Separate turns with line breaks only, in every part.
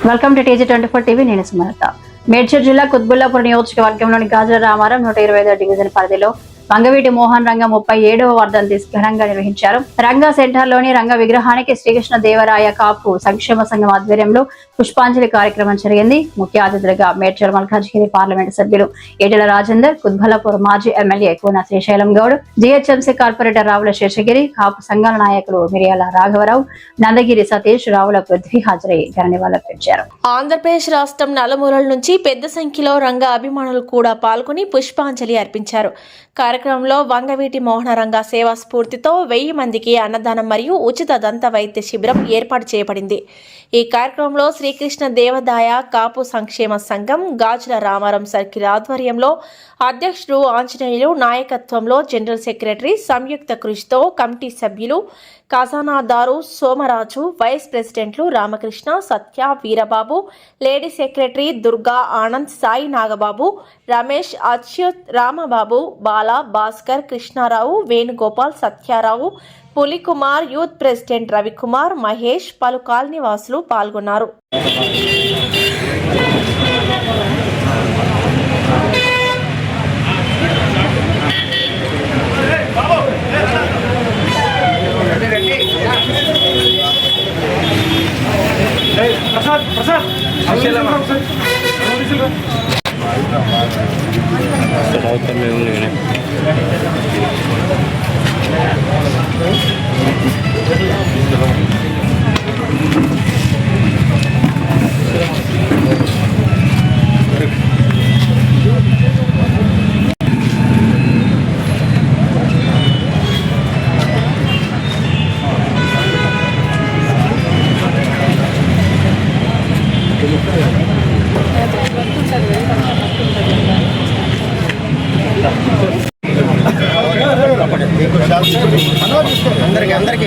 Welcome to TG24 TV. నేను సుమలత. మేడ్చల్ జిల్లా కుత్బుల్లాపూర్ నియోజకవర్గంలోని గాజుల రామారం 125వ డివిజన్ పరిధిలో వంగవీటి మోహన్ రంగ 37వ వర్ధంతి ఘనంగా నిర్వహించారు. రంగా సెంటర్ లోని రంగ విగ్రహానికి శ్రీకృష్ణ దేవరాయ కాపు సంక్షేమ సంఘం ఆధ్వర్యంలో పుష్పాంజలి కార్యక్రమం జరిగింది. ముఖ్య అతిథులుగా మేడ్చల్ మల్కాజ్గిరి పార్లమెంట్ సభ్యులు ఈటెల రాజేందర్, కుత్బుల్లాపూర్ మాజీ MLA Kuna Srisailam Goud, GHMC corporator Ravula Seshagiri, Kapu సంఘాల నాయకులు మిరియాల రాఘవరావు, నందగిరి సతీష్, రావుల పృథ్వీ హాజరై ఘననివాళులర్పించారు.
ఆంధ్రప్రదేశ్ రాష్ట్రం నలుమూలల నుంచి పెద్ద సంఖ్యలో రంగ అభిమానులు కూడా పాల్గొని పుష్పాంజలి అర్పించారు. కార్యక్రమంలో వంగవీటి మోహన రంగ సేవా స్ఫూర్తితో 1000 మందికి అన్నదానం మరియు ఉచిత దంత వైద్య శిబిరం ఏర్పాటు చేయబడింది. ఈ కార్యక్రమంలో శ్రీకృష్ణ దేవదాయ కాపు సంక్షేమ సంఘం గాజుల రామారం సర్కిల్ ఆధ్వర్యంలో అధ్యక్షుడు ఆంజనేయులు నాయకత్వంలో జనరల్ సెక్రటరీ సంయుక్త కృషితో కమిటీ సభ్యులు ఖజానాదారు సోమరాజు, వైస్ ప్రెసిడెంట్లు Ramakrishna, Satya, Veerababu, lady secretary Durga, Anand, Sai Nagababu, Ramesh, Achyut, Ramababu, Bala, Bhaskar, Krishnarao, Venugopal, Satyarao, Pulikumar, youth president Ravikumar, Mahesh, పలు కాలనీ వాసులు పాల్గొన్నారు. అందరికి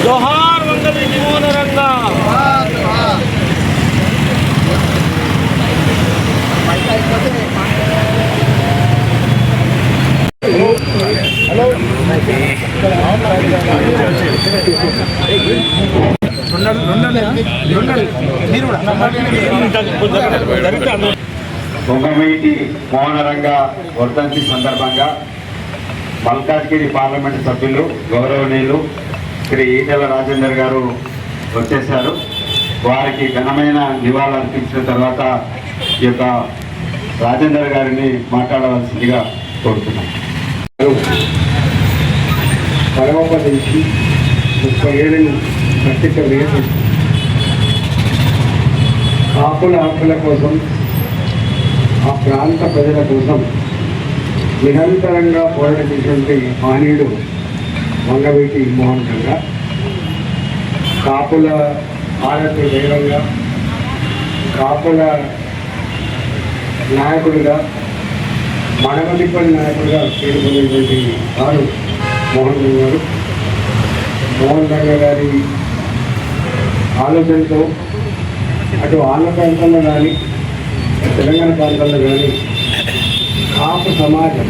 జోహార్ వంగవీటి మోహన రంగ.
వంగవీటి మోహన రంగ వర్ధంతి సందర్భంగా మల్కాజ్గిరి పార్లమెంటు సభ్యులు గౌరవనీయులు శ్రీ ఈటెల రాజేందర్ గారు వచ్చేశారు. వారికి ఘనమైన నివాళులు అర్పించిన తర్వాత ఈ యొక్క రాజేందర్ గారిని మాట్లాడవలసిందిగా కోరుతున్నాం.
పరమపదించి 30 ఏళ్ళని పట్టిక వేసి కాపుల హక్కుల కోసం, ఆ ప్రాంత ప్రజల కోసం నిరంతరంగా పోరాడినటువంటి మహనీయుడు వంగవీటి మోహన్ రంగ. కాపుల ఆరాధ్య దైవంగా, కాపుల నాయకుడిగా మడమదిప్పటి నాయకుడిగా పేరు పొందినటువంటి వారు మోహన్ రంగ గారు. మోహన్ రంగ గారి ఆలోచనతో అటు ఆంధ్ర ప్రాంతంలో కానీ తెలంగాణ ప్రాంతంలో కానీ కాపు సమాజం,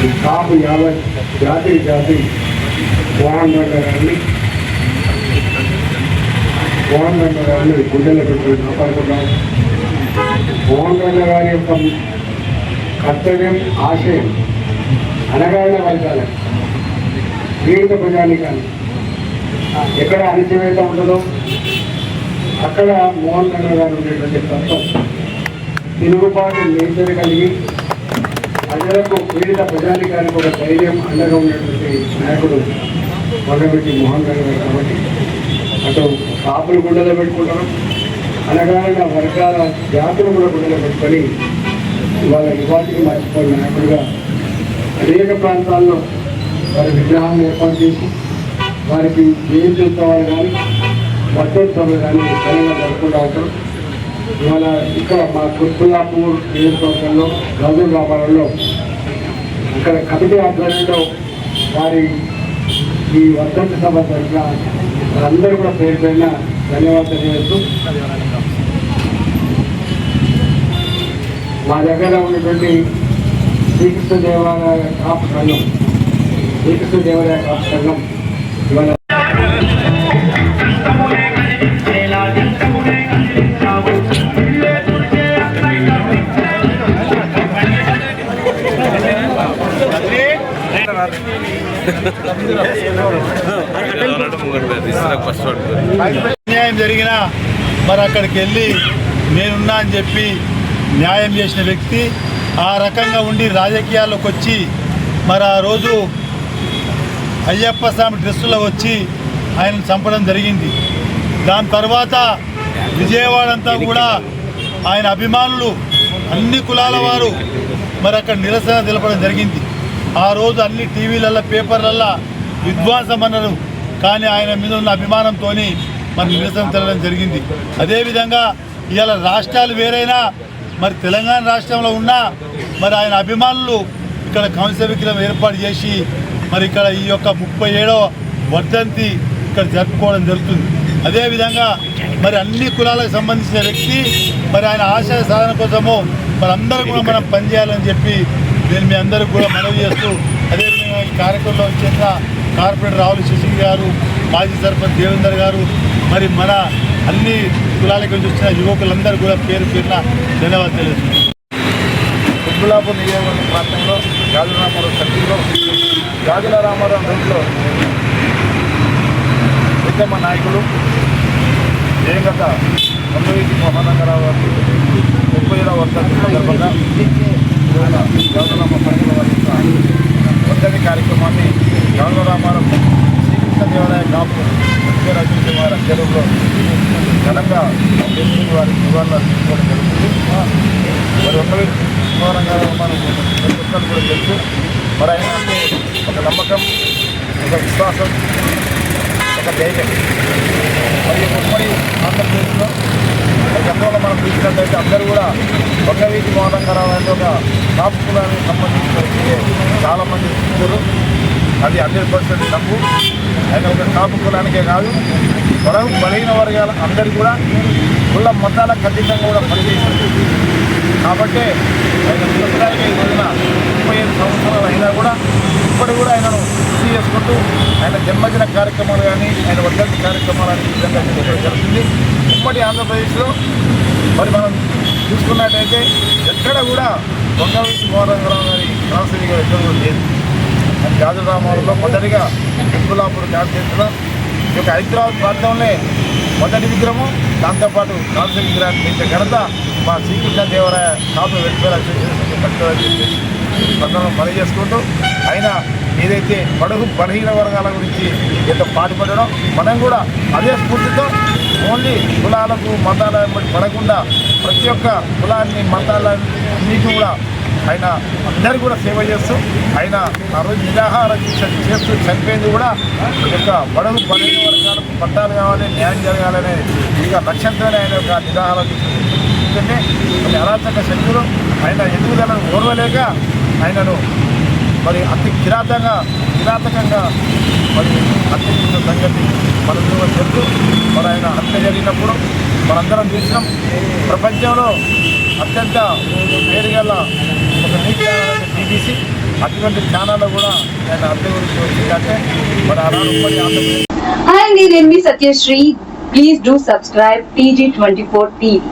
ఈ కాపు యావత్ జాతి మోహన్ రంగ గారిని గుండెల్లో పెట్టుకుని కాపాడుకుంటాం. మోహన్ రంగ గారి యొక్క కర్తవ్యం, ఆశయం అనగాడిన వర్గాలకు, పీడిత ప్రజానికాన్ని ఎక్కడ అణచివేత ఉండదో అక్కడ మోహన్ రంగ గారు ఉండేటువంటి తత్వం, తిరుగుబాటు నేచర్ కలిగి ప్రజలకు, పీడిత ప్రజానికానికి ఒక ధైర్యం అండగా ఉన్నటువంటి నాయకుడు వంగవీటి మోహన్ రంగ గారు. కాబట్టి అటు కాపులు గుండెలో పెట్టుకుంటారు, అనగాడిన వర్గాల జాతులు కూడా గుండెలో పెట్టుకొని ఇవాళ యువతికి మర్చిపోయిన నాయకుడిగా అనేక ప్రాంతాల్లో వారి విగ్రహాలను ఏర్పాటు చేసి వారికి జయంత్యోత్సవాలు కానీ వట్టోత్సవాలు కానీ ఘనంగా జరుపుకుంటూ ఉంటారు. ఇవాళ ఇక్కడ మా కుత్బుల్లాపూర్ నియోజకవర్గంలో గౌరవ వ్యాపారంలో ఇక్కడ కమిటీ ఆధ్వర్యంలో వారి ఈ వర్ధంతి సభ జరిగిన వాళ్ళందరూ కూడా పేరు పైన ధన్యవాదాలు తెలియజేస్తూ, మా దగ్గర ఉన్నటువంటి శ్రీకృష్ణదేవరాయ కాపు సంఘం ఇవాళ
అన్యాయం జరిగినా మరి అక్కడికి వెళ్ళి నేనున్నా అని చెప్పి న్యాయం చేసిన వ్యక్తి. ఆ రకంగా ఉండి రాజకీయాల్లోకి వచ్చి మరి ఆ రోజు అయ్యప్ప స్వామి డ్రెస్సులో వచ్చి ఆయనను చంపడం జరిగింది. దాని తర్వాత విజయవాడ అంతా కూడా ఆయన అభిమానులు, అన్ని కులాల వారు మరి అక్కడ నిరసన తెలపడం జరిగింది. ఆ రోజు అన్ని టీవీలలో, పేపర్లలో విధ్వంసం అన్నారు, కానీ ఆయన మీద ఉన్న అభిమానంతో మరి నిరసన తెలపడం జరిగింది. అదేవిధంగా ఇవాళ రాష్ట్రాలు వేరైనా మరి తెలంగాణ రాష్ట్రంలో ఉన్న మరి ఆయన అభిమానులు ఇక్కడ కౌన్సిల్ విగ్రహం ఏర్పాటు చేసి మరి ఇక్కడ ఈ యొక్క 37వ వర్ధంతి ఇక్కడ జరుపుకోవడం జరుగుతుంది. అదేవిధంగా మరి అన్ని కులాలకు సంబంధించిన వ్యక్తి మరి ఆయన ఆశయ సాధన కోసము మరి అందరూ కూడా మనం పనిచేయాలని చెప్పి నేను మీ అందరికీ కూడా మనవి చేస్తూ, అదేవిధంగా ఈ కార్యక్రమంలో వచ్చేసిన కార్పొరేటర్ రావుల శశి గారు, మాజీ సర్పంచ్ దేవేందర్ గారు, మరి మన అన్ని కులాలకు వచ్చిన యువకులందరూ కూడా పేరు పేరున ధన్యవాదాలు తెలియజేస్తున్నారు. కుత్బుల్లాపూర్ నియోజకవర్గ ప్రాంతంలో గాజుల రామారావు సర్కిల్లో గాజుల రామారావు రోడ్లో ఉద్యమ నాయకులు దివంగత వంగవీటి మోహన్ రంగారావు గారు 37వ వర్ధంతి సందర్భంగా గాజులరామ పరిధిలో వర్ధంతి కార్యక్రమాన్ని గాజుల రామారావు శ్రీకృష్ణదేవరాయ కాపు రాజకీయ వారి అధ్యయనంలో ఘనంగా వారి నివాళులు అర్పించుకోవడం జరుగుతుంది. మరి వంగవీటి మోహన్ రంగారావు మనం ప్రతి ఒక్కరు కూడా తెలుసు. మరి ఆయన అంటే ఒక నమ్మకం, ఒక విశ్వాసం, ఒక ధైర్యం. మరి ఉమ్మడి ఆంధ్రప్రదేశ్లో గతంలో మనం చూసినట్లయితే అందరూ కూడా వంగవీటి మోహన్ రంగారావు అంటే ఒక కాపు కులానికి సంబంధించిన చాలామంది చూస్తారు. అది 100% తప్పు. ఆయన ఒక కాపు కులానికే కాదు, బలహీన వర్గాల అందరికీ కూడా కుల మతాలకు ఖచ్చితంగా కూడా పనిచేస్తుంది. కాబట్టి ఆయన కులానికి ఈ రోజున 35 సంవత్సరాలు అయినా కూడా ఇప్పటి కూడా ఆయనను గుర్తు చేసుకుంటూ ఆయన జన్మదిన కార్యక్రమాలు కానీ ఆయన వర్ధంతి కార్యక్రమాలు అనే విధంగా చేసుకోవడం జరుగుతుంది. ఉమ్మడి ఆంధ్రప్రదేశ్లో మరి మనం చూసుకున్నట్టయితే ఎక్కడ కూడా వంగవీటి మోహన్ రంగారావు గారి రాజశేఖర గారు ఎక్కడ కూడా లేదు. గాజుల రామారావులో మొదటిగా కుత్బుల్లాపూర్ కాన్స్టిట్యూన్సీలో ఈ యొక్క హైదరాబాద్ ప్రాంతంలో మొదటి విగ్రహము, దాంతోపాటు కాన్స్టిట్యూన్సీ విగ్రహాన్ని పెంచే ఘనత మా శ్రీకృష్ణదేవరాయ కాపు వెల్ఫేర్ అసోసియేషన్ ప్రకారం పని చేసుకుంటూ ఆయన ఏదైతే బలహీన వర్గాల గురించి ఎంతో పాటుపడడం, మనం కూడా అదే స్ఫూర్తితో ఓన్లీ కులాలకు మతాలను పడకుండా ప్రతి ఒక్క కులాన్ని మతాలన్నిటి కూడా ఆయన అందరికీ కూడా సేవ చేస్తూ ఆయన ఆ రోజు నిరాహార దీక్ష చేస్తూ చనిపోయింది కూడా ఈ యొక్క బలహీన వర్గాలకు పట్టాలు కావాలి, న్యాయం జరగాలనే ఇక లక్ష్యంతోనే ఆయన యొక్క నిరాహార దీక్ష జరుగుతుంది. కొన్ని అరాచక శక్తులు ఆయన ఎదుగుదలను ఓర్వలేక ఆయనను మరి అతి కిరాతకంగా మరి హత్య చేసిన సంగతి మనందరూ తెలుసు. మరి ఆయన హత్య జరిగినప్పుడు మనందరం చూసినాం. ప్రపంచంలో అత్యంత వేడిగల ఒక న్యూస్ ఛానల్ BBC, అటువంటి ఛానల్లో కూడా ఆయన హత్య గురించి వచ్చిందంటే మరి అలాంటి ఉమ్మడి ఆంధ్రప్రదేశ్.
Hi, నేను మీ Satyasri. Please do subscribe TG24 TV.